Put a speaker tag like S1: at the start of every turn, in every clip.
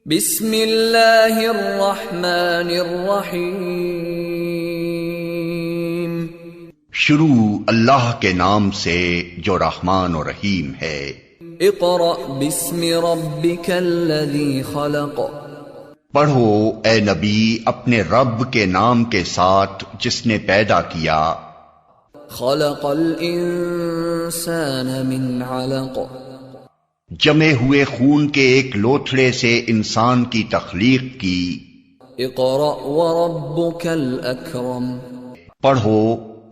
S1: बिस्मिल्लाहिर्रहमानिर्रहीम।
S2: शुरू अल्लाह के नाम से जो रहमान और रहीम है।
S1: इक़रा बिस्मि रब्बिकल्लज़ी खलक़।
S2: पढ़ो ए नबी अपने रब के नाम के साथ जिसने पैदा किया।
S1: खलक़ल इंसान मिन अलक़।
S2: जमे हुए खून के एक लोथड़े से इंसान की तख्लीक की।
S1: इक़रा व रब्बुकल अकरम।
S2: पढ़ो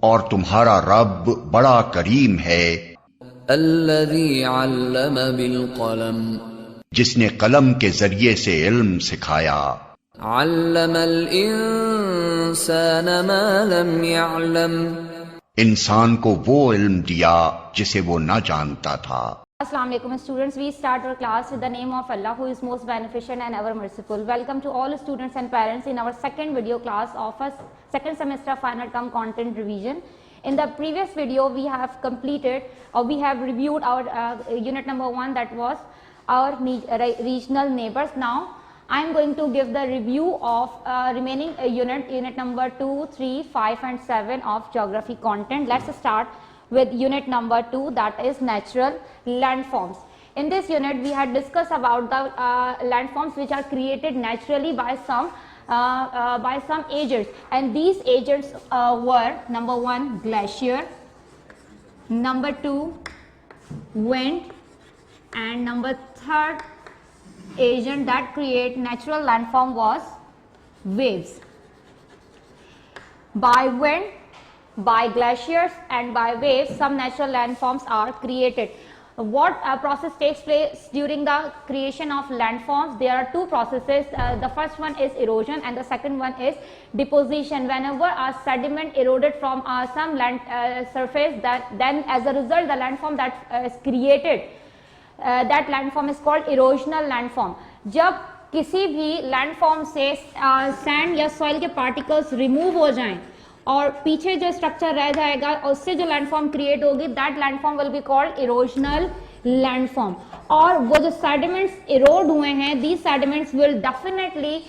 S2: और तुम्हारा रब बड़ा करीम है।
S1: अल्लज़ी अल्लम बिल क़लम।
S2: जिसने कलम के जरिए से इल्म सिखाया।
S1: अल्लमल इंसान मा लम यअलम।
S2: इंसान को वो इल्म दिया जिसे वो न जानता था।
S3: Assalamu alaikum students, we start our class with the name of Allah who is most beneficent and ever merciful. Welcome to all students and parents in our second video class of a second semester final term content revision. In the previous video we have completed or we have reviewed our unit number 1, that was our regional neighbors. Now I am going to give the review of remaining unit number 2, 3, 5 and 7 of geography content. Let's start with unit number 2, that is natural landforms. In this unit we had discussed about the landforms which are created naturally by some agents, and these agents were number 1 glacier, number 2 wind, and number 3rd agent that create natural landform was waves. By wind, by glaciers and by waves some natural landforms are created. What process takes place during the creation of landforms? There are two processes. The first one is erosion and the second one is deposition. Whenever a sediment eroded from some land surface, then as a result the landform that is created, that landform is called erosional landform. जब किसी भी landform से sand या soil के particles remove हो जाएं और पीछे जो स्ट्रक्चर रह जाएगा और उससे जो लैंडफॉर्म क्रिएट होगी, that landform will be called erosional landform. और वो जो सेडिमेंट्स इरोड हुए हैं, these sediments will definitely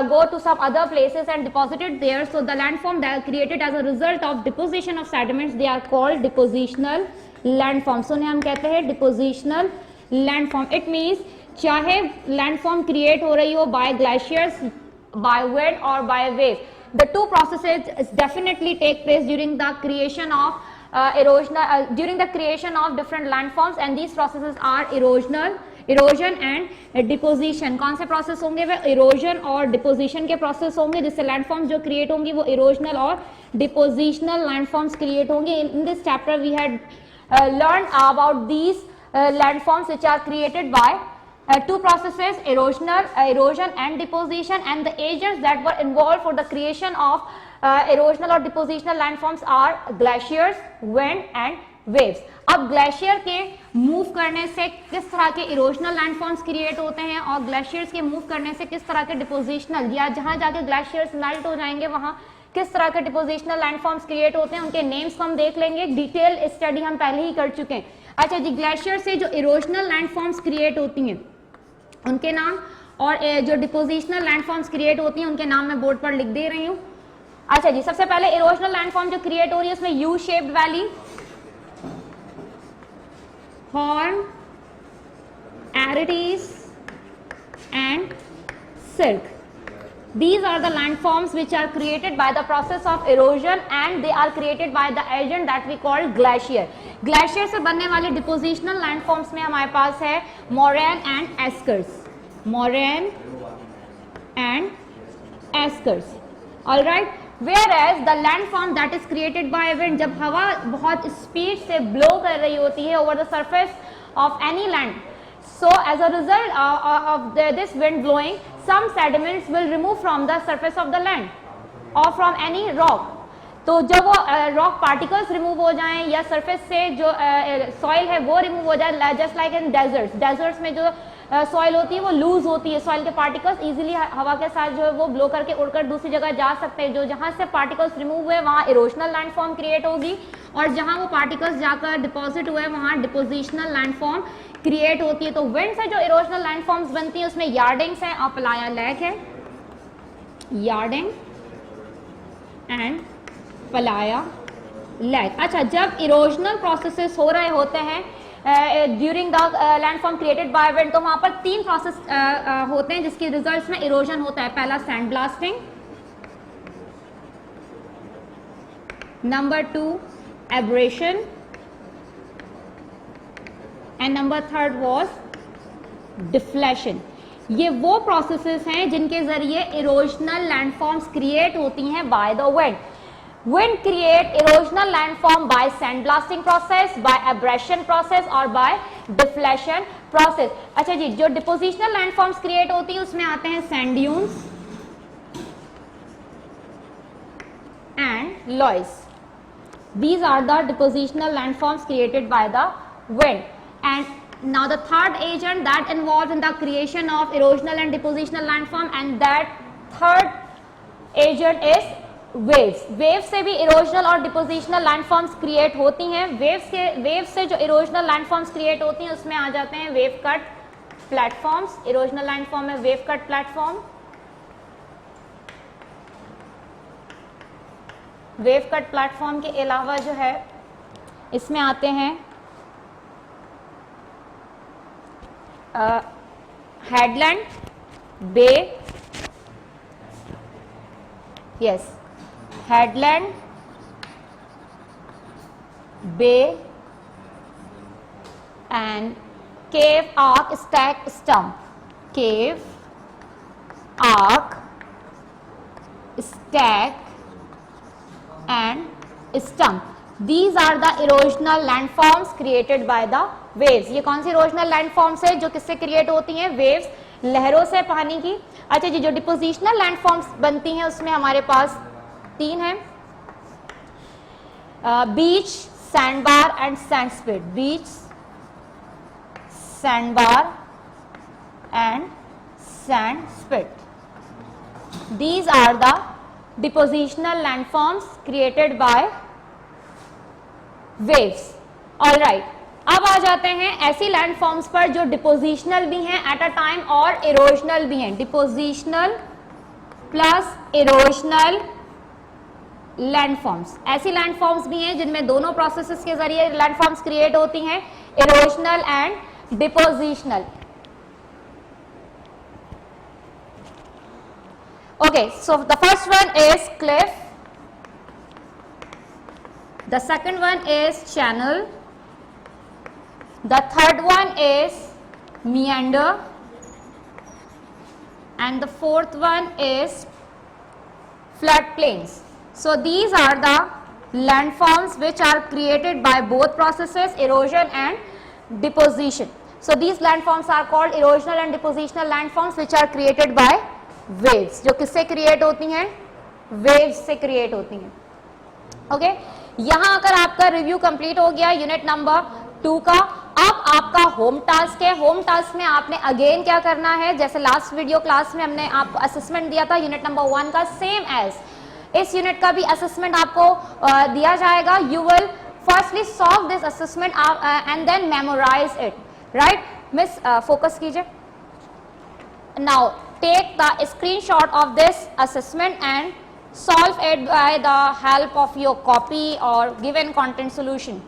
S3: go to some other places and deposited there. So the landform that are created as a result of deposition of sediments, they are called depositional landform. So उन्हें हम कहते हैं depositional landform. It means चाहे landform create हो रही हो by glaciers, by wind or by wave, the two processes definitely take place during the creation of during the creation of different landforms, and these processes are erosion and deposition. कौन से process होंगे? वे erosion और deposition के process होंगे, जिससे landforms जो create होंगी वो erosional और depositional landforms create होंगे. In this chapter we had learned about these landforms which are created by two processes, erosion and deposition, and the agents that were involved for the creation of erosional or depositional landforms are glaciers, wind and waves. अब glacier के move करने से किस तरह के erosional landforms create होते हैं और ग्लेशियर्स के मूव करने से किस तरह के डिपोजिशनल, या जहां जाके ग्लेशियर्स मेल्ट हो जाएंगे वहां किस तरह के डिपोजिशनल लैंडफॉर्म्स क्रिएट होते हैं, उनके नेम्स हम देख लेंगे. डिटेल स्टडी हम पहले ही कर चुके हैं. अच्छा जी, ग्लेशियर से जो इरोजनल लैंडफॉर्म्स क्रिएट होती हैं उनके नाम, और जो डिपोजिशनल लैंडफॉर्म्स क्रिएट होती हैं उनके नाम मैं बोर्ड पर लिख दे रही हूं. अच्छा जी, सबसे पहले इरोजनल लैंडफॉर्म जो क्रिएट हो रही है उसमें U shaped valley, horn, aretes and cirque. These are the landforms which are created by the process of erosion and they are created by the agent that we call glacier. Glacier से बनने वाले depositional landforms में हमारे पास है moraine and eskers. Moraine and eskers. All right. Whereas the landform that is created by wind, जब हवा बहुत speed से blow कर रही होती है over the surface of any land, so as a result of this wind blowing, some sediments will remove from the surface of the land or from any rock. तो जब वो रॉक पार्टिकल्स रिमूव हो जाएं या surface से जो soil है वो रिमूव हो जाए, जस्ट लाइक इन डेजर्ट्स में जो सॉइल होती है वो लूज होती है, सॉइल के पार्टिकल्स इजीली हवा के साथ जो है वो ब्लो करके उड़कर दूसरी जगह जा सकते हैं. जो जहां से पार्टिकल्स रिमूव हुए वहां इरोजनल लैंडफॉर्म क्रिएट होगी और जहां वो पार्टिकल्स जाकर डिपॉजिट हुए वहां डिपोजिशनल लैंडफॉर्म क्रिएट होती है। तो विंड से जो इरोजनल लैंडफॉर्म्स बनती हैं उसमें यार्डिंग्स हैं और प्लाया लैक है, यार्डिंग एंड प्लाया लैक। अच्छा, जब इरोजनल प्रोसेसेस हो रहे होते हैं during the landform created by wind, तो वहां पर 3 प्रोसेस होते हैं जिसके रिजल्ट्स में इरोजन होता है। पहला sand blasting, number 2 abrasion and number 3 was deflation. ये वो प्रोसेसेस हैं जिनके जरिए इरोजनल लैंडफॉर्म्स क्रिएट होती हैं by the wind. Wind create erosional landform by sandblasting process, by abrasion process और by deflation process। अच्छा जी, जो depositional landforms create होती है उसमें आते हैं sand dunes and loess। These are the depositional landforms created by the wind। And now the third agent that involved in the creation of erosional and depositional landform, and that third agent is waves. Waves से भी erosional और depositional landforms create होती हैं। Waves से जो erosional landforms create होती हैं उसमें आ जाते हैं wave cut platforms. Erosional landform में wave cut platform, wave cut platform के अलावा जो है इसमें आते हैं headland, bay, yes, headland, bay and cave, arc, stack, stump। cave, arc, stack and stump। These are the erosional landforms created by the waves। ये कौन सी erosional landforms है जो किससे क्रिएट होती हैं? वेव्स, लहरों से पानी की। अच्छा जी, जो डिपोजिशनल लैंडफॉर्म्स बनती हैं उसमें हमारे पास 3 है, beach, sandbar and sandspit. Beach, sandbar and sandspit. These are the depositional landforms created by waves। All right, अब आ जाते हैं ऐसी लैंडफॉर्म्स पर जो डिपोजिशनल भी हैं एट अ टाइम और इरोजनल भी हैं। डिपोजिशनल प्लस इरोजनल लैंडफॉर्म्स, ऐसी लैंडफॉर्म्स भी हैं जिनमें दोनों प्रोसेसेस के जरिए लैंडफॉर्म्स क्रिएट होती हैं, erosional and depositional. Okay, so the first one is cliff, the second one is channel, the third one is meander, and the fourth one is floodplains. So these are the landforms which are created by both processes, erosion and deposition. So these landforms are called erosional and depositional landforms which are created by waves. जो किससे create होती हैं? Waves से create होती हैं। Okay, यहाँ अगर आपका रिव्यू कंप्लीट हो गया यूनिट नंबर 2 का, अब आपका होम टास्क है। होम टास्क में आपने अगेन क्या करना है, जैसे लास्ट वीडियो क्लास में हमने आपको असेसमेंट दिया था यूनिट नंबर 1 का, सेम एज इस यूनिट का भी असेसमेंट आपको दिया जाएगा। You will firstly solve this assessment and then memorise it, right miss? Focus कीजिए। Now take the screenshot of this assessment and solve it by the help of your copy or given content solution.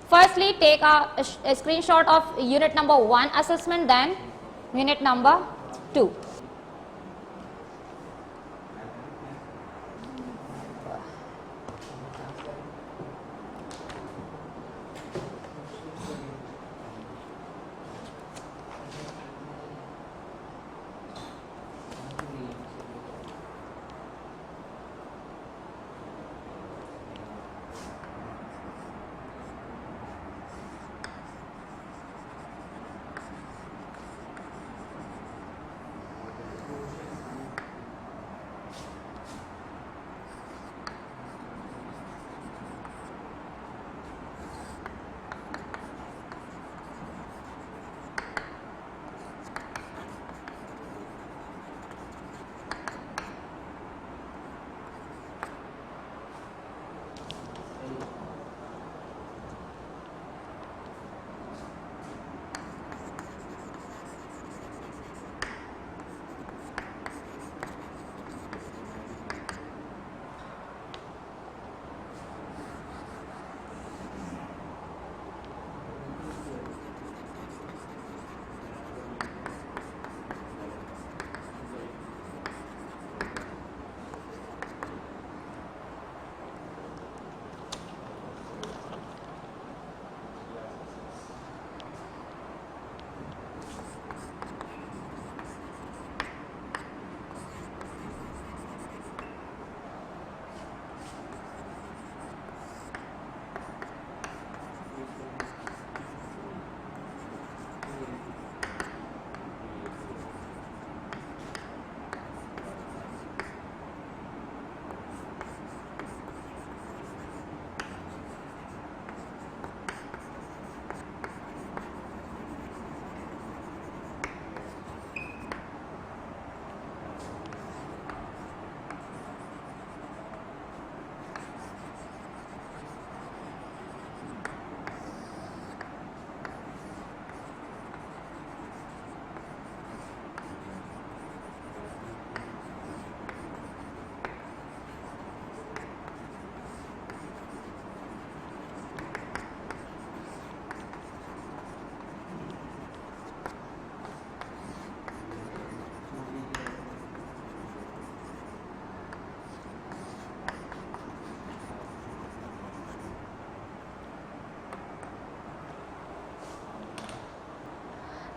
S3: Firstly, take a screenshot of unit number 1 assessment, then unit number 2.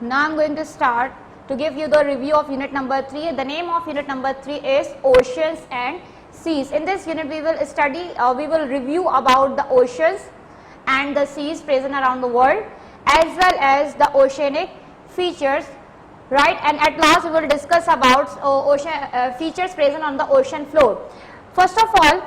S3: Now I'm going to start to give you the review of unit number 3. The name of unit number 3 is Oceans and Seas. In this unit we will study, we will review about the oceans and the seas present around the world, as well as the oceanic features, right? And at last we will discuss about ocean features present on the ocean floor. First of all,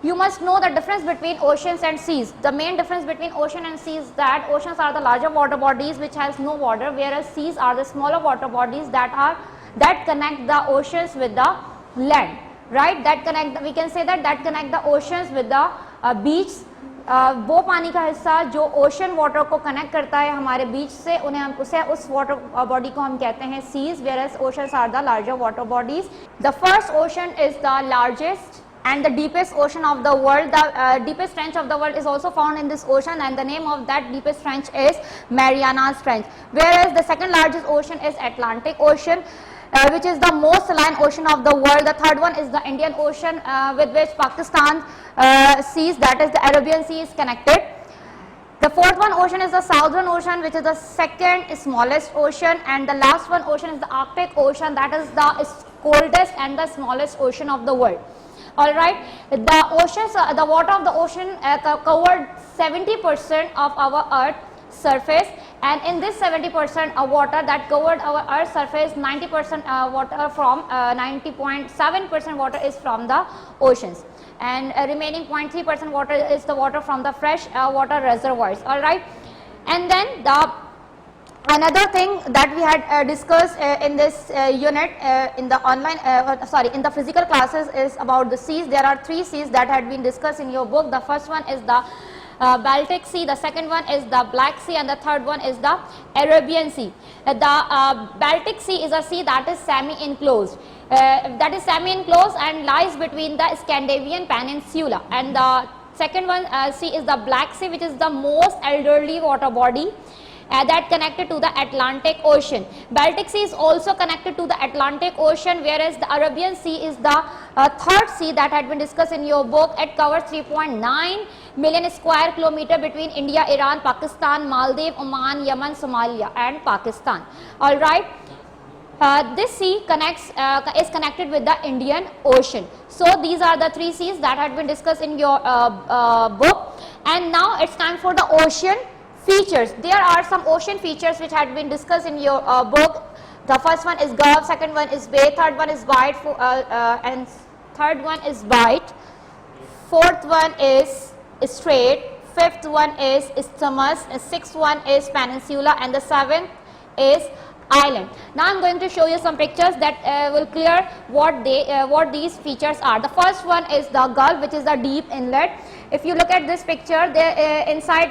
S3: you must know the difference between oceans and seas. The main difference between ocean and seas is that oceans are the larger water bodies which has no water, whereas seas are the smaller water bodies that connect the oceans with the land, right? That connect, we can say that connect the oceans with the beach. वो पानी का हिस्सा जो ocean water को connect करता है हमारे बीच से, उस वाटर बॉडी को हम कहते हैं seize, whereas oceans are the larger water bodies. The first ocean is the largest and the deepest ocean of the world. The deepest trench of the world is also found in this ocean, and the name of that deepest trench is Marianas Trench. Whereas the second largest ocean is Atlantic Ocean, which is the most saline ocean of the world. The third one is the Indian Ocean, with which Pakistan seas, that is the Arabian Sea, is connected. The fourth one ocean is the Southern Ocean, which is the second smallest ocean, and the last one ocean is the Arctic Ocean, that is the coldest and the smallest ocean of the world. All right, the oceans, the water of the ocean covered 70% of our Earth surface, and in this 70% of water that covered our Earth surface, 90% water from 90.7% water is from the oceans, and remaining 0.3% water is the water from the fresh water reservoirs. All right, and then another thing that we had discussed in this unit in the online in the physical classes is about the seas. There are 3 seas that had been discussed in your book. The first one is the Baltic Sea, the second one is the Black Sea, and the third one is the Arabian Sea. The Baltic Sea is a sea that is semi-enclosed. And lies between the Scandinavian Peninsula, and the second one sea is the Black Sea, which is the most elderly water body that connected to the Atlantic Ocean. Baltic Sea is also connected to the Atlantic Ocean, whereas the Arabian Sea is the third sea that had been discussed in your book. It covers 3.9 million square kilometer between India, Iran, Pakistan, Maldives, Oman, Yemen, Somalia and Pakistan. All right. This sea is connected with the Indian Ocean. So these are the 3 seas that had been discussed in your book, and now it's time for the ocean features. There are some ocean features which had been discussed in your book. The first one is Gulf, second one is Bay, third one is Bight, and third one is Bight, fourth one is Strait, fifth one is Isthmus, sixth one is Peninsula, and the seventh is island. Now I'm going to show you some pictures that will clear what these features are. The first one is the Gulf, which is the deep inlet. If you look at this picture, there inside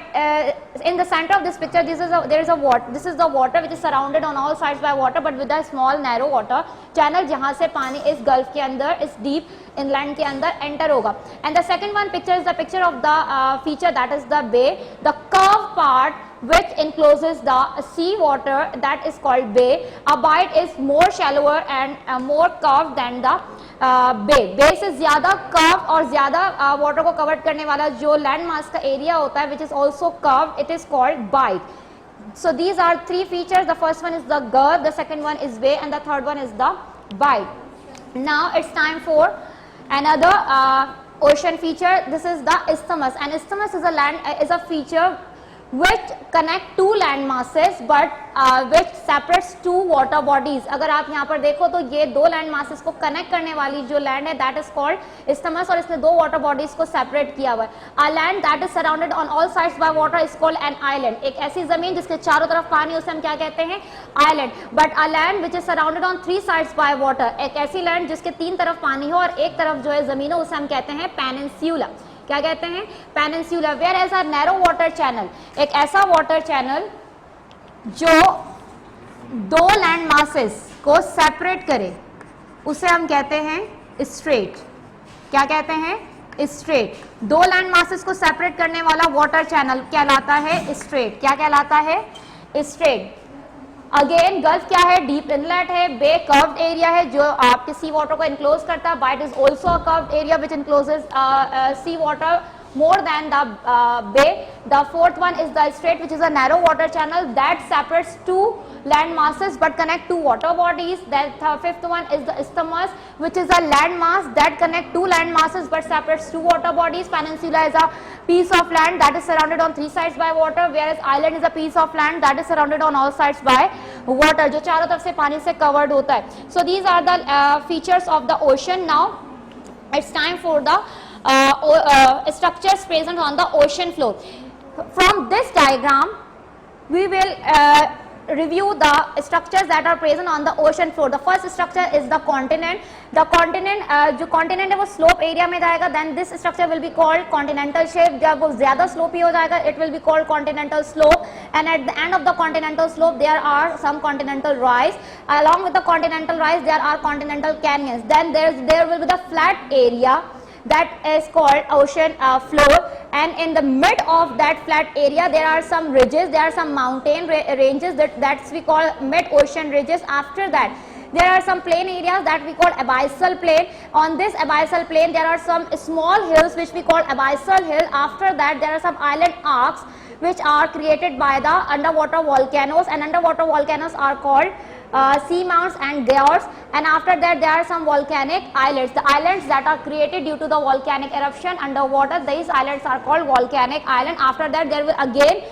S3: in the center of this picture, there is a water. This is the water which is surrounded on all sides by water, but with a small narrow water channel जहाँ से पानी इस Gulf के अंदर, इस deep inland के अंदर enter होगा. And the second one picture is the picture of the feature, that is the bay, the curved part which encloses the sea water, that is called bay. A bight is more shallower and more curved than the bay. Bay से ज़्यादा curved और ज़्यादा water को cover करने वाला जो land mass का area होता है, which is also curved, it is called bight. So these are 3 features. The first one is the Gulf, the second one is bay, and the third one is the bight. Now it's time for another ocean feature. This is the isthmus, and isthmus is a feature which connect 2 land masses but which separates 2 water bodies. अगर आप यहाँ पर देखो तो ये 2 land masses को connect करने वाली जो land है, that is called isthmus, और इसने 2 water bodies को separate किया हुआ है. A land that is surrounded on all sides by water is called an island. एक ऐसी जमीन जिसके चारों तरफ पानी, उसे हम क्या कहते हैं? Island. But a land which is surrounded on 3 sides by water, एक ऐसी land जिसके 3 तरफ पानी हो और एक तरफ जो है जमीन हो, उसे हम कहते हैं peninsula. क्या कहते हैं? Peninsula. Whereas a narrow water channel, एक ऐसा वाटर चैनल जो 2 लैंड मासेस को सेपरेट करे, उसे हम कहते हैं स्ट्रेट. क्या कहते हैं? स्ट्रेट. 2 लैंड मासेस को सेपरेट करने वाला वाटर चैनल कहलाता है स्ट्रेट. क्या कहलाता है? स्ट्रेट. अगेन गल्फ क्या है? डीप इनलेट है. बे कर्व्ड एरिया है जो आपके सी वाटर को इनक्लोज करता है. Bight is also a curved area which encloses sea water. more than the bay. The fourth one is the strait, which is a narrow water channel that separates two land masses but connect two water bodies. Then the fifth one is the isthmus, which is a land mass that connect two land masses but separates two water bodies. Peninsula is a piece of land that is surrounded on three sides by water, whereas island is a piece of land that is surrounded on all sides by water, जो चारों तरफ से पानी से covered होता है. So these are the features of the ocean. Now it's time for the structures present on the ocean floor. From this diagram we will review the structures that are present on the ocean floor. The first structure is the continent. The continent, जो continent है वो slope area में जाएगा, then this structure will be called continental shelf. जब वो ज़्यादा slopey हो जाएगा, it will be called continental slope. And at the end of the continental slope, there are some continental rise. Along with the continental rise, there are continental canyons. Then there will be the flat area that is called ocean floor, and in the mid of that flat area there are some ridges, there are some mountain ranges that's we call mid ocean ridges. After that there are some plain areas that we call abyssal plain. On this abyssal plain there are some small hills which we call abyssal hill. After that there are some island arcs which are created by the underwater volcanoes, and underwater volcanoes are called seamounts and geyser. And after that there are some volcanic islets, the islands that are created due to the volcanic eruption underwater. These islands are called volcanic island. After that there will again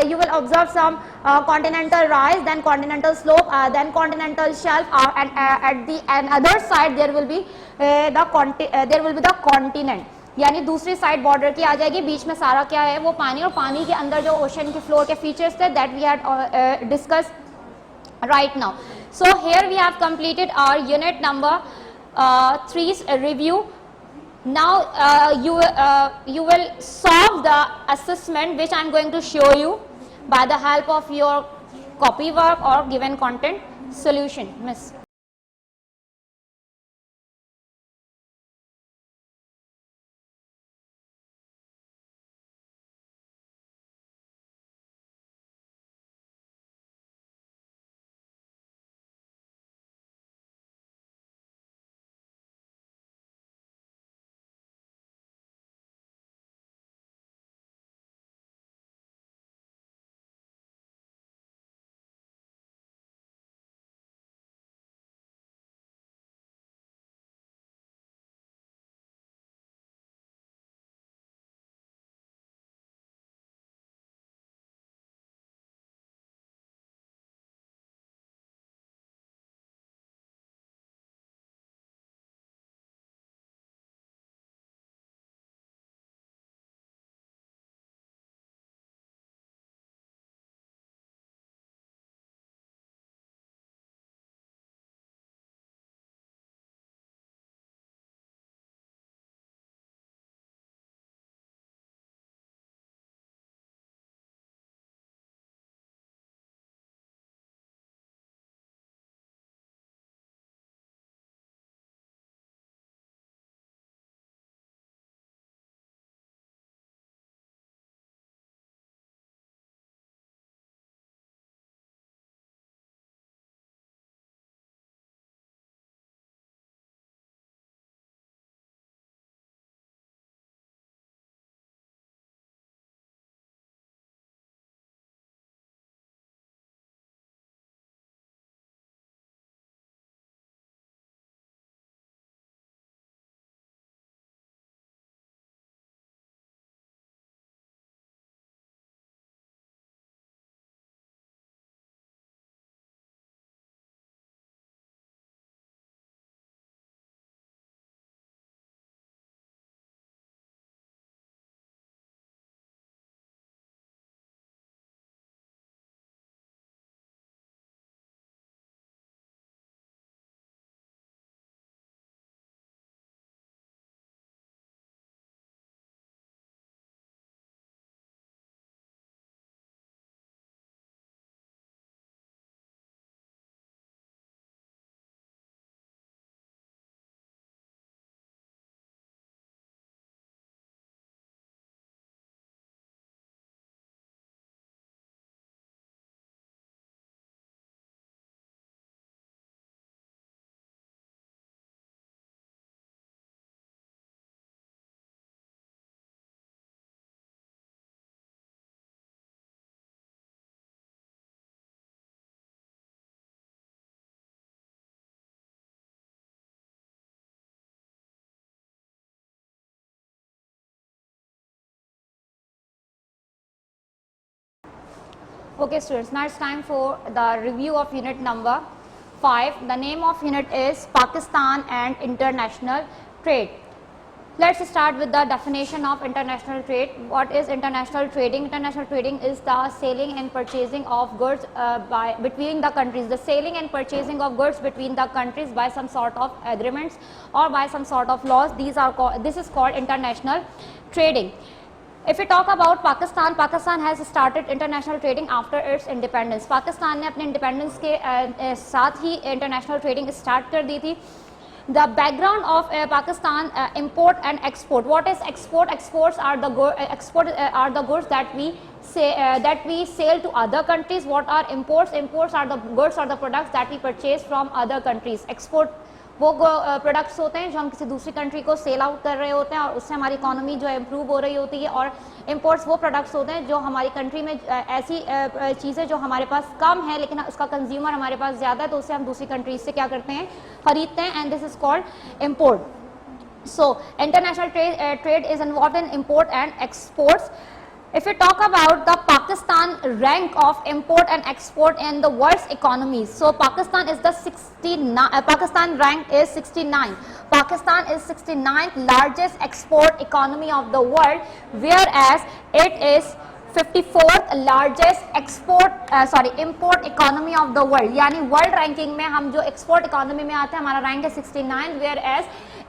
S3: you will observe some continental rise, then continental slope, then continental shelf, and at the other side there will be the continent, यानी दूसरी side border की आ जाएगी. बीच में सारा क्या है वो पानी, और पानी के अंदर जो ओशन के फ्लोर के फीचर्स थे that we had discuss right now. So here we have completed our unit number 3's review. Now you will solve the assessment which I am going to show you by the help of your copy work or given content solution. Miss. Okay students, now it's time for the review of unit number 5. The name of unit is Pakistan and International Trade. Let's start with the definition of international trade. What is international trading? International trading is the selling and purchasing of goods between the countries. The selling and purchasing of goods between the countries by some sort of agreements or by some sort of laws. This is called international trading. If we talk about Pakistan, Pakistan has started international trading after its independence. Pakistan ने अपने independence के साथ ही international trading start कर दी थी. The background of Pakistan import and export. What is export? Exports are the goods that we sell to other countries. What are imports? Imports are the goods or the products that we purchase from other countries. Export वो products होते हैं जो हम किसी दूसरी country को sell out कर रहे होते हैं और उससे हमारी इकोनॉमी जो है इम्प्रूव हो रही होती है. और इंपोर्ट्स वो प्रोडक्ट्स होते हैं जो हमारी कंट्री में ऐसी चीज़ें जो हमारे पास कम है लेकिन उसका कंज्यूमर हमारे पास ज़्यादा है तो उससे हम दूसरी कंट्रीज से क्या करते हैं, खरीदते हैं. And this is called import. So international trade is involve in import and exports. If we talk about the Pakistan rank of import and export in the world's economies, so Pakistan is the 69. Pakistan rank is 69. Pakistan is 69th largest export economy of the world, whereas it is 54th largest import economy of the world. यानी world ranking में हम जो export economy में आते हैं हमारा rank है 69, whereas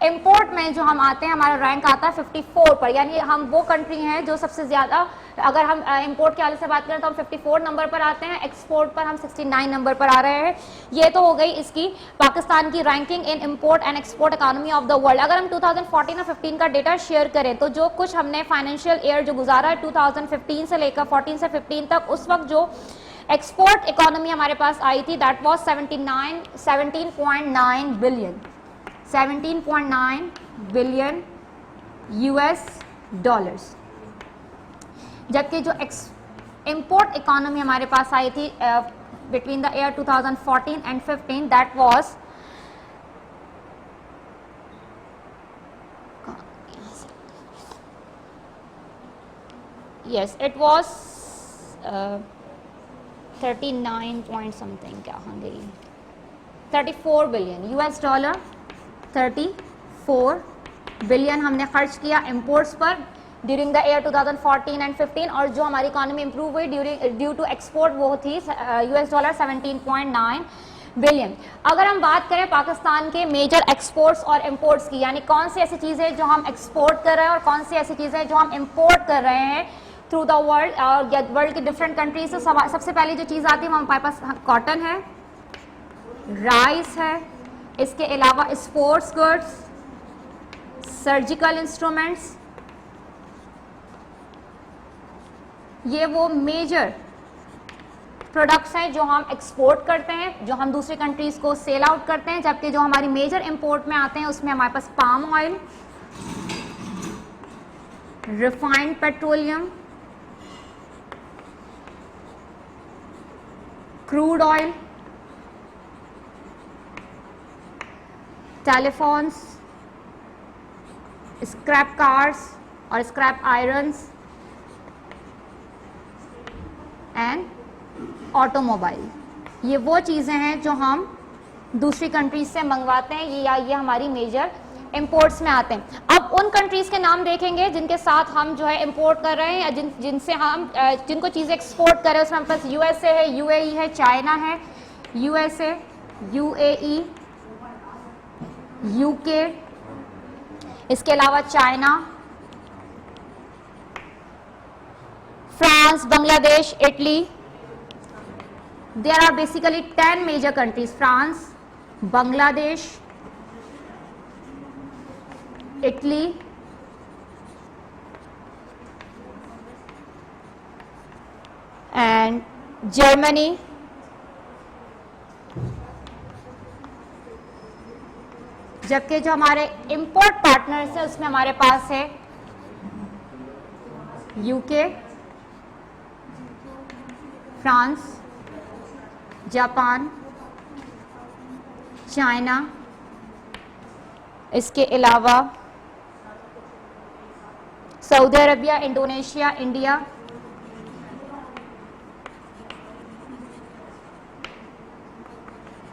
S3: import में जो हम आते हैं हमारा रैंक आता है 54 पर. यानी हम वो कंट्री हैं जो सबसे ज़्यादा, अगर हम इंपोर्ट के हाल से बात करें तो हम 54 नंबर पर आते हैं, एक्सपोर्ट पर हम 69 नंबर पर आ रहे हैं. ये तो हो गई इसकी पाकिस्तान की ranking in import and export economy of the world. अगर हम 2014 और 15 का डेटा शेयर करें तो जो कुछ हमने फाइनेंशियल ईयर जो गुजारा है 2015 से लेकर 14 से 15 तक, उस वक्त जो एक्सपोर्ट इकोनॉमी हमारे पास आई थी that was 17.9 billion 17.9 billion US dollars. जबकि जो इंपोर्ट इकोनॉमी हमारे पास आई थी between the year 2014 and 15 that was it was 39 point something, क्या हाँ गई 34 बिलियन US डॉलर. 34 बिलियन हमने खर्च किया इंपोर्ट्स पर ड्यूरिंग द ईयर 2014 एंड 15, और जो हमारी इकोनॉमी इंप्रूव हुई ड्यू टू एक्सपोर्ट वो थी US डॉलर 17.9 बिलियन. अगर हम बात करें पाकिस्तान के मेजर एक्सपोर्ट्स और इंपोर्ट्स की, यानी कौन सी ऐसी चीज़ें जो हम एक्सपोर्ट कर रहे हैं और कौन सी ऐसी चीज़ें जो हम इंपोर्ट कर रहे हैं थ्रू द वर्ल्ड और वर्ल्ड की डिफरेंट कंट्रीज से, सबसे पहली जो चीज़ आती है हमारे पास कॉटन है, राइस है, इसके अलावा स्पोर्ट्स गुड्स, सर्जिकल इंस्ट्रूमेंट्स. ये वो मेजर प्रोडक्ट्स हैं जो हम एक्सपोर्ट करते हैं, जो हम दूसरी कंट्रीज को सेल आउट करते हैं. जबकि जो हमारी मेजर इंपोर्ट में आते हैं उसमें हमारे पास palm oil, refined petroleum, crude oil, telephones, scrap cars और स्क्रैप आयरन्स एंड ऑटोमोबाइल. ये वो चीज़ें हैं जो हम दूसरी कंट्रीज से मंगवाते हैं, ये हमारी मेजर इंपोर्ट्स में आते हैं. अब उन कंट्रीज के नाम देखेंगे जिनके साथ हम जो है इंपोर्ट कर रहे हैं या जिनसे हम जिनको चीज़ें एक्सपोर्ट कर रहे हैं. उसमें हमारे पास USA है, UAE है, चाइना है, USA, UAE, UK, इसके अलावा China, France, Bangladesh, Italy. There are basically 10 major countries, France, Bangladesh, Italy, and Germany, जबकि जो हमारे इंपोर्ट पार्टनर्स हैं उसमें हमारे पास है UK, फ्रांस, जापान, चाइना, इसके अलावा Saudi Arabia, Indonesia, India,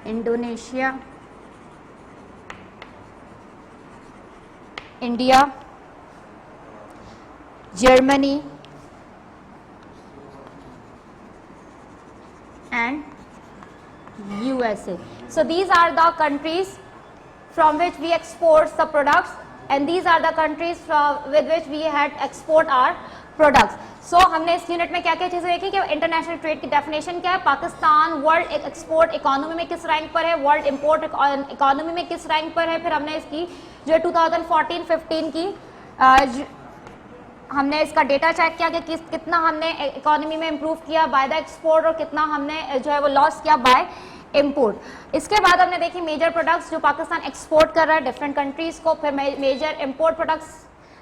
S3: Indonesia, India, Germany and USA. So these are the countries from which we export the products, and these are the countries with which we had export our products. So हमने इस unit में क्या क्या चीज़ें देखी कि international trade की definition क्या है, पाकिस्तान वर्ल्ड एक्सपोर्ट इकोनॉमी में किस रैंक पर है, वर्ल्ड इंपोर्ट इकोनॉमी में किस रैंक पर है, फिर हमने इसकी जो 2014-15 की हमने इसका डेटा चेक किया कि कितना हमने इकोनॉमी में इंप्रूव किया बाय द एक्सपोर्ट और कितना हमने जो है वो लॉस किया बाय इंपोर्ट। इसके बाद हमने देखी मेजर प्रोडक्ट्स जो पाकिस्तान एक्सपोर्ट कर रहा है डिफरेंट कंट्रीज को, फिर मेजर इंपोर्ट प्रोडक्ट्स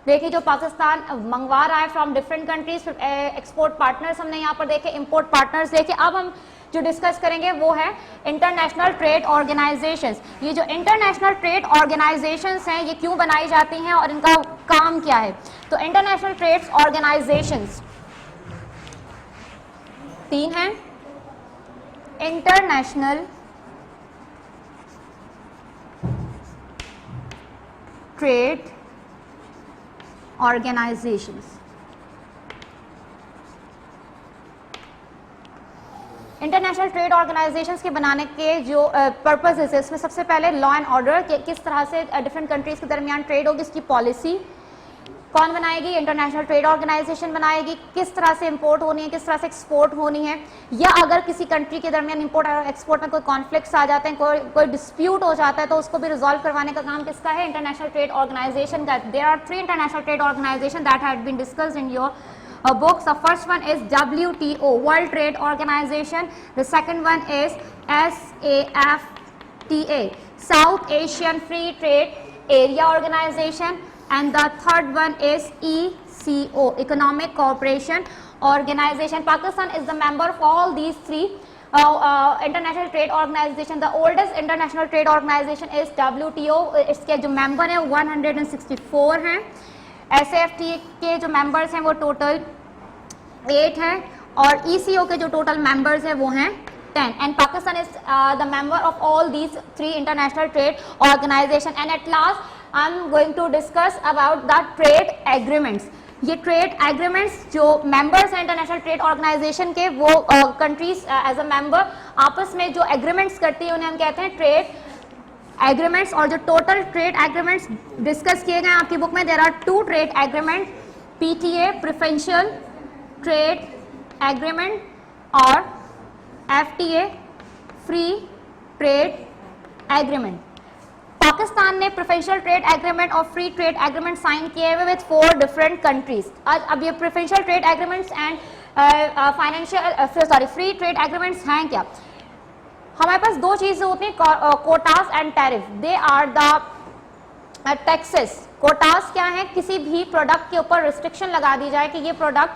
S3: देखी जो पाकिस्तान मंगवा रहा है फ्रॉम डिफरेंट कंट्रीज, फिर एक्सपोर्ट पार्टनर्स हमने यहाँ पर देखे, इंपोर्ट पार्टनर्स देखे। अब हम जो डिस्कस करेंगे वो है इंटरनेशनल ट्रेड ऑर्गेनाइजेशंस। ये जो इंटरनेशनल ट्रेड ऑर्गेनाइजेशंस हैं ये क्यों बनाई जाती हैं और इनका काम क्या है। तो इंटरनेशनल ट्रेड ऑर्गेनाइजेशंस 3 हैं, international trade organisations. International trade organisations के बनाने के जो पर्पसेस है इसमें सबसे पहले लॉ एंड ऑर्डर, किस तरह से डिफरेंट कंट्रीज के दरमियान ट्रेड होगी, इसकी पॉलिसी कौन बनाएगी, इंटरनेशनल ट्रेड ऑर्गेनाइजेशन बनाएगी, किस तरह से इंपोर्ट होनी है, किस तरह से एक्सपोर्ट होनी है, या अगर किसी कंट्री के दरमियान इंपोर्ट और एक्सपोर्ट में कोई कॉन्फ्लिक्ट्स आ जाते हैं, कोई डिस्प्यूट हो जाता है तो उसको भी रिजॉल्व करवाने का काम किसका है, इंटरनेशनल ट्रेड ऑर्गेनाइजेशन का। There are 3 international trade organization that had been discussed in your books. The first one is WTO, World Trade Organization. The second one is SAFTA, South Asian Free Trade Area Organization, and the third one is ECO, Economic Cooperation Organization. Pakistan is the member of all these 3 international trade organization. The oldest international trade organization is WTO. इसके जो member हैं 164 हैं। SAFTA के जो members हैं वो total 8 हैं और ECO के जो टोटल मेंबर्स हैं वो हैं 10, and Pakistan is the member of all these 3 international trade organization. And at last I am going to discuss about the trade agreements. ये ट्रेड एग्रीमेंट्स जो मेंबर्स हैं इंटरनेशनल ट्रेड ऑर्गेनाइजेशन के, वो कंट्रीज एज अ मेंबर आपस में जो agreements करती है उन्हें हम कहते हैं ट्रेड एग्रीमेंट्स। और जो टोटल ट्रेड एग्रीमेंट्स डिस्कस किए गए आपकी बुक में, there are 2 trade agreement, PTA preferential trade agreement और FTA free trade agreement. Pakistan ने प्रेफरेंशियल ट्रेड एग्रीमेंट और फ्री ट्रेड एग्रीमेंट साइन किए हुए विद 4 डिफरेंट कंट्रीज। अब ये preferential trade agreements and free trade agreements हैं क्या? हमारे पास 2 चीजें होती हैं, quotas and tariff. They are the taxes. Quotas क्या है? किसी भी प्रोडक्ट के ऊपर रिस्ट्रिक्शन लगा दी जाए कि ये प्रोडक्ट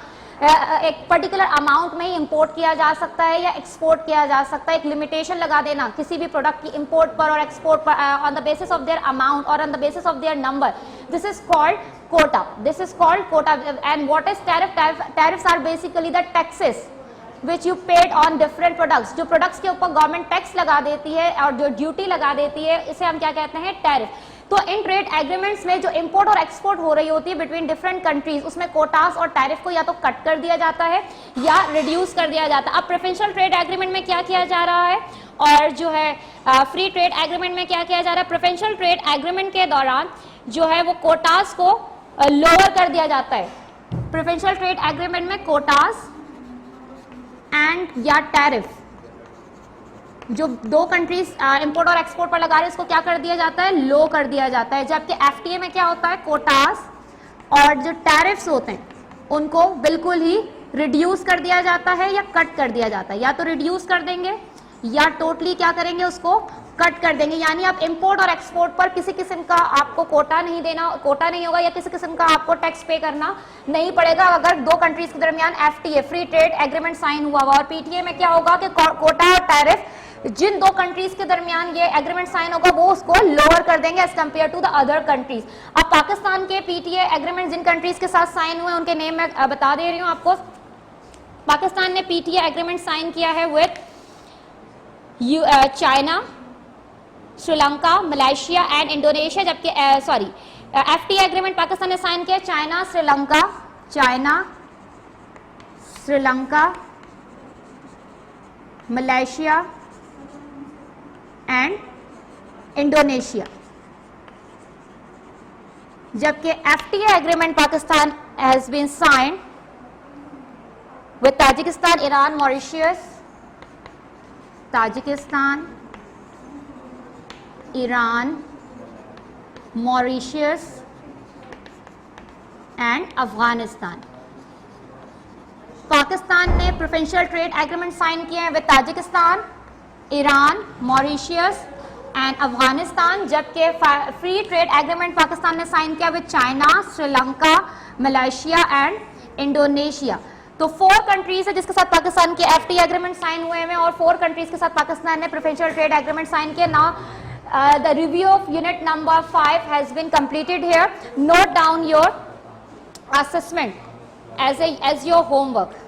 S3: एक पर्टिकुलर अमाउंट में ही इंपोर्ट किया जा सकता है या एक्सपोर्ट किया जा सकता है। एक लिमिटेशन लगा देना किसी भी प्रोडक्ट की इंपोर्ट पर और एक्सपोर्ट पर on the basis of their amount और on the basis of their number. This is called quota. This is called quota. And what is tariff? Tariffs are basically the taxes which you paid on different products। जो products के ऊपर government tax लगा देती है और जो duty लगा देती है, इसे हम क्या कहते हैं? टैरिफ। तो इन ट्रेड एग्रीमेंट्स में जो इंपोर्ट और एक्सपोर्ट हो रही होती है बिटवीन डिफरेंट कंट्रीज, उसमें कोटास और टैरिफ को या तो कट कर दिया जाता है या रिड्यूस कर दिया जाता है। अब प्रेफरेंशियल ट्रेड एग्रीमेंट में क्या किया जा रहा है और जो है फ्री ट्रेड एग्रीमेंट में क्या किया जा रहा है? प्रेफरेंशियल ट्रेड एग्रीमेंट के दौरान जो है वो कोटास को लोअर कर दिया जाता है। प्रेफरेंशियल ट्रेड एग्रीमेंट में कोटास एंड या टैरिफ जो 2 कंट्रीज इंपोर्ट और एक्सपोर्ट पर लगा रहे हैं इसको क्या कर दिया जाता है? लो कर दिया जाता है। जबकि FTA में क्या होता है? कोटास और जो टैरिफ्स होते हैं उनको बिल्कुल ही रिड्यूस कर दिया जाता है या कट कर दिया जाता है। या तो रिड्यूस कर देंगे या टोटली क्या करेंगे? उसको कट कर देंगे। यानी आप इंपोर्ट और एक्सपोर्ट पर किसी किस्म का आपको कोटा नहीं देना, कोटा नहीं होगा या किसी किस्म का आपको टैक्स पे करना नहीं पड़ेगा अगर 2 कंट्रीज के दरमियान FTA free trade agreement sign हुआ हुआ। और PTA में क्या होगा कि कोटा और टैरिफ जिन 2 कंट्रीज के दरमियान ये एग्रीमेंट साइन होगा वो उसको लोअर कर देंगे as compare to the other countries. अब पाकिस्तान के PTA एग्रीमेंट जिन कंट्रीज के साथ साइन हुए उनके नेम मैं बता दे रही हूँ आपको। पाकिस्तान ने PTA एग्रीमेंट साइन किया है with China, Sri Lanka, Malaysia and Indonesia, जबकि सॉरी FTA एग्रीमेंट पाकिस्तान ने साइन किया China, Sri Lanka, Malaysia and Indonesia, जबकि FTA agreement Pakistan has been signed with Tajikistan, Iran, Mauritius, Tajikistan, Iran, Mauritius and Afghanistan. Pakistan ने प्रेफरेंशियल ट्रेड एग्रीमेंट साइन किए हैं with Tajikistan, Iran, Mauritius and Afghanistan, जबकि free trade agreement Pakistan ने sign किया with China, Sri Lanka, Malaysia and Indonesia. तो 4 countries है जिसके साथ पाकिस्तान के FTA एग्रीमेंट साइन हुए हैं और 4 कंट्रीज के साथ पाकिस्तान ने प्रेफरेंशियल ट्रेड एग्रीमेंट साइन किया। Now the review of unit number 5 has been completed here. Note down your assessment as your homework.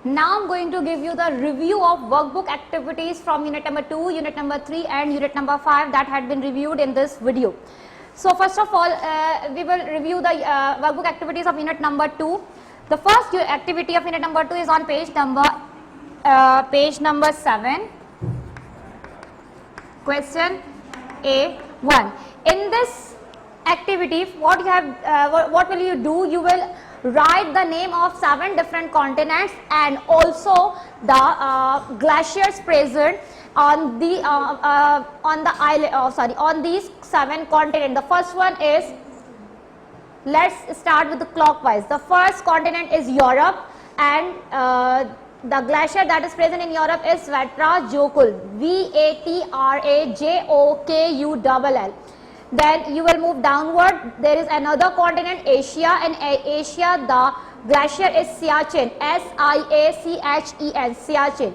S3: Now I'm going to give you the review of workbook activities from unit number 2, unit number 3 and unit number 5 that had been reviewed in this video. So first of all, we will review the workbook activities of unit number 2. The first activity of unit number 2 is on page number 7. Question A1. In this activity, what will you do? You will write the name of 7 different continents and also the glaciers present on the island. On these 7 continents. The first one is, let's start with the clockwise. The first continent is Europe, and the glacier that is present in Europe is Vatrajokul, Vatrajokull. Then you will move downward. There is another continent, Asia. In Asia, the glacier is Siachen, Siachen, Siachen.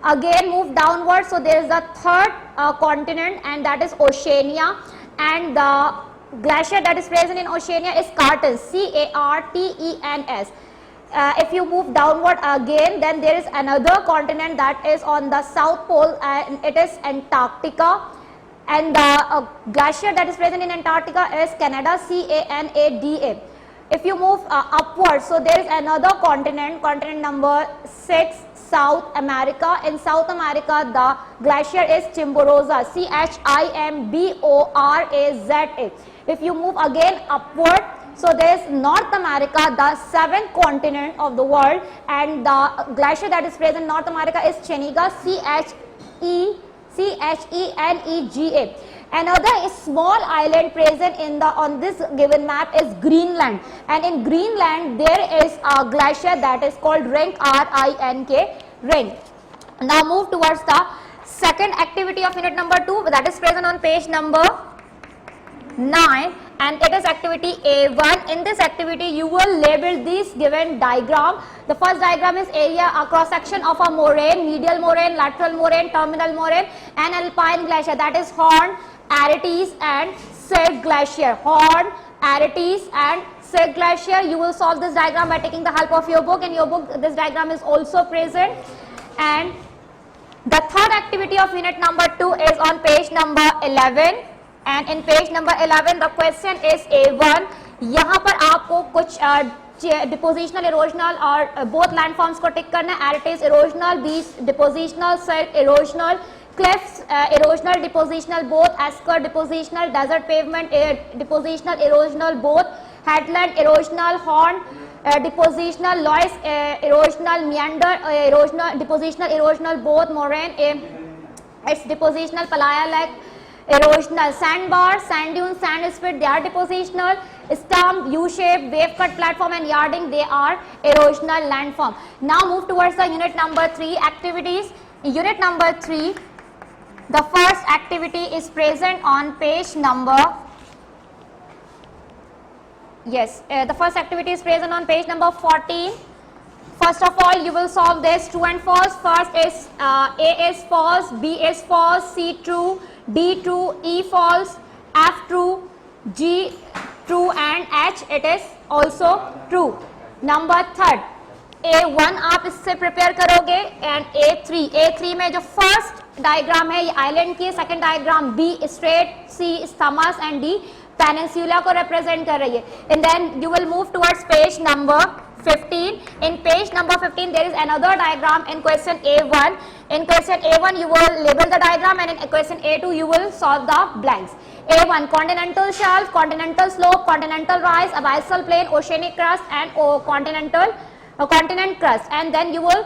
S3: Again move downward, so there is a third continent, and that is Oceania, and the glacier that is present in Oceania is Cartens, Cartens. If you move downward again, then there is another continent that is on the south pole, and it is Antarctica, and the glacier that is present in Antarctica is Canada, Canada. If you move upward, so there is another continent, continent number 6, South America. In South America, the glacier is Chimborazo, Chimboraza. If you move again upward, so there is North America, the 7th continent of the world, and the glacier that is present in North America is Chenega, Chenega. Another small island present in on this given map is Greenland, and in Greenland there is a glacier that is called Rink, R-I-N-K, Rink. Now move towards the second activity of unit number 2, that is present on page number 9, and it is activity A1. In this activity you will label this given diagram. The first diagram is area, a cross section of a moraine, medial moraine, lateral moraine, terminal moraine, and alpine glacier, that is Horn, Arates and Seg glacier. Horn, Arates and Seg glacier. You will solve this diagram by taking the help of your book. In your book this diagram is also present. And the third activity of unit number 2 is on page number 11, and in page number 11 the question is A1. यहाँ पर आपको कुछ depositional, erosional और both landforms को टिक करना है. Arates erosional, beach depositional, Seg erosional, cliffs erosional, depositional both, esker depositional, desert pavement depositional, erosional both, headland erosional, Horn depositional, Loess erosional, meander erosional, depositional, erosional both, moraine it's depositional, Palaya Lake erosional, sandbar, sand dune, sand spit, they are depositional, stump, U-shape, wave cut platform and yarding, they are erosional landform. Now move towards the unit number 3 activities. Unit number 3, the first activity is present on page number, the first activity is present on page number 14. First of all, you will solve this true and false. First is A is false, B is false, C true, D true, E false, F true, G true and H it is also true. Number third, A1 आप इससे prepare करोगे and A3 में जो first diagram है ये island की, second diagram B strait, C isthmus and D peninsula को represent कर रही है. And then you will move towards page number 15. In page number 15 there is another diagram in question A1. In question A1 you will label the diagram, and in question A2 you will solve the blanks. A1 continental shelf, continental slope, continental rise, abyssal plain, oceanic crust and continent crust, and then you will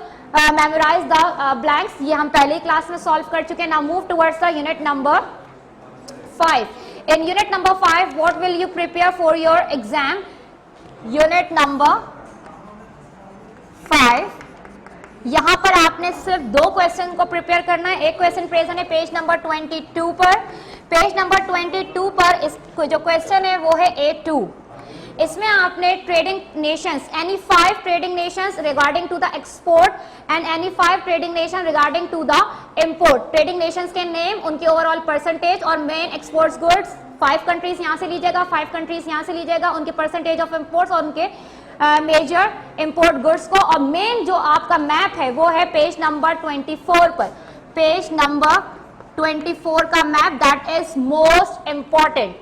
S3: memorize the blanks. ये हम पहले class में solve कर चुके हैं. Now move towards the unit number 5. In unit number 5 what will you prepare for your exam? Unit number 5 यहाँ पर आपने सिर्फ 2 क्वेश्चन को प्रिपेयर करना है. एक क्वेश्चन प्रेजेंट है पेज नंबर 22 पर. पेज नंबर 22 पर इस जो क्वेश्चन है वो है A2. इसमें आपने trading nations, any 5 trading nations regarding to the export and any 5 trading nation regarding to the import. Trading nations के नेम, उनके ओवरऑल परसेंटेज और मेन एक्सपोर्ट्स गुड्स. 5 कंट्रीज यहाँ से लीजिएगा, 5 कंट्रीज यहाँ से लीजिएगा, उनके परसेंटेज ऑफ इंपोर्ट्स और उनके मेजर इंपोर्ट गुड्स को. और मेन जो आपका मैप है वो है पेज नंबर 24 पर. पेज नंबर 24 का map that is most important.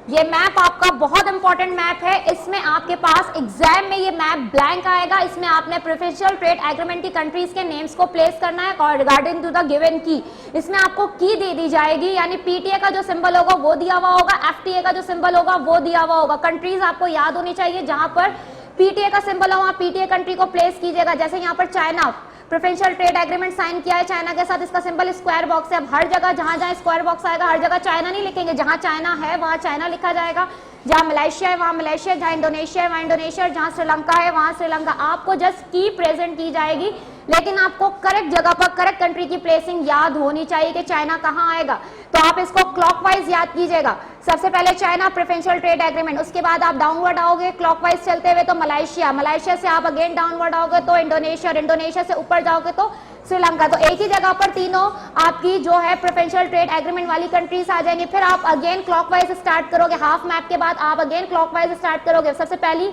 S3: ये मैप आपका बहुत इंपॉर्टेंट मैप है. इसमें आपके पास एग्जाम में ये मैप ब्लैंक आएगा. इसमें आपने प्रेफरेंशियल ट्रेड एग्रीमेंट की कंट्रीज के नेम्स को प्लेस करना है और रिगार्डिंग टू द गिवन की. इसमें आपको की दे दी जाएगी, यानी पीटीए का जो सिंबल होगा वो दिया हुआ होगा, एफटीए का जो सिंबल होगा वो दिया हुआ होगा. कंट्रीज आपको याद होनी चाहिए. जहां पर पीटीए का सिंबल हो वहां पीटीए कंट्री को प्लेस कीजिएगा. जैसे यहाँ पर China preferential trade agreement sign किया है चाइना के साथ, इसका सिंबल स्क्वायर बॉक्स है. अब हर जगह जहां जहां स्क्वायर बॉक्स आएगा हर जगह चाइना नहीं लिखेंगे. जहां चाइना है वहां चाइना लिखा जाएगा, जहाँ मलेशिया है वहाँ मलेशिया, जहाँ इंडोनेशिया है वहाँ इंडोनेशिया, जहाँ श्रीलंका है वहाँ श्रीलंका। आपको जस्ट की प्रेजेंट की जाएगी, लेकिन आपको करेक्ट जगह पर करेक्ट कंट्री की प्लेसिंग याद होनी चाहिए कि चाइना कहाँ आएगा। तो आप इसको क्लॉकवाइज याद कीजिएगा। सबसे पहले चाइना प्रेफरेंशियल ट्रेड एग्रीमेंट, उसके बाद आप डाउनवर्ड आओगे क्लॉकवाइज चलते हुए तो मलेशिया, मलेशिया से आप अगेन डाउनवर्ड आओगे तो इंडोनेशिया, और इंडोनेशिया से ऊपर जाओगे तो श्रीलंका। तो एक ही जगह पर तीनों आपकी जो है प्रेफरेंशियल ट्रेड एग्रीमेंट वाली कंट्रीज आ जाएंगी। फिर आप अगेन क्लॉकवाइज स्टार्ट करोगे, हाफ मैप के बाद आप अगेन क्लॉकवाइज स्टार्ट करोगे। सबसे पहली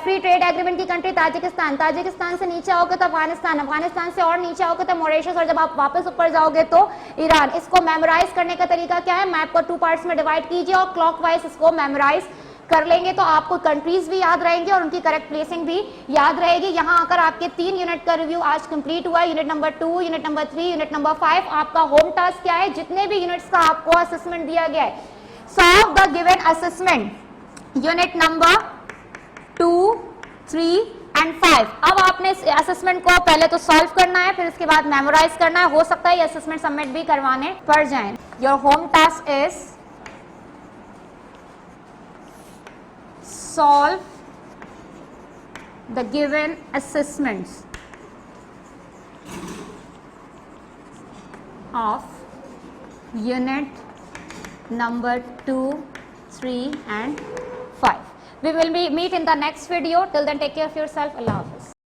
S3: फ्री ट्रेड एग्रीमेंट की कंट्री ताजिकिस्तान, ताजिकिस्तान से नीचे आओगे तो अफगानिस्तान, अफगानिस्तान से और नीचे आओगे तो मॉरिशस, और जब आप वापस ऊपर जाओगे तो ईरान। इसको मेमोराइज करने का तरीका क्या है, मैप को 2 पार्ट्स में डिवाइड कीजिए और क्लॉकवाइज इसको मेमोराइज कर लेंगे तो आपको कंट्रीज भी याद रहेंगे और उनकी करेक्ट प्लेसिंग भी याद रहेगी। यहाँ आकर आपके 3 यूनिट का रिव्यू आज कंप्लीट हुआ है, unit number 2, unit number 3, unit number 5। आपका होम टास्क क्या है, जितने भी यूनिट्स का आपको असेसमेंट दिया गया है, solve the given assessment unit number 2, 3 and 5। अब आपने असेसमेंट को पहले तो सॉल्व करना है, फिर इसके बाद मेमोराइज करना है। हो सकता है ये असेसमेंट सबमिट भी करवाने पड़ जाए। Your home task is solve the given assessments of unit number 2, 3 and 5. We will meet in the next video. Till then, take care of yourself. Allah Hafiz.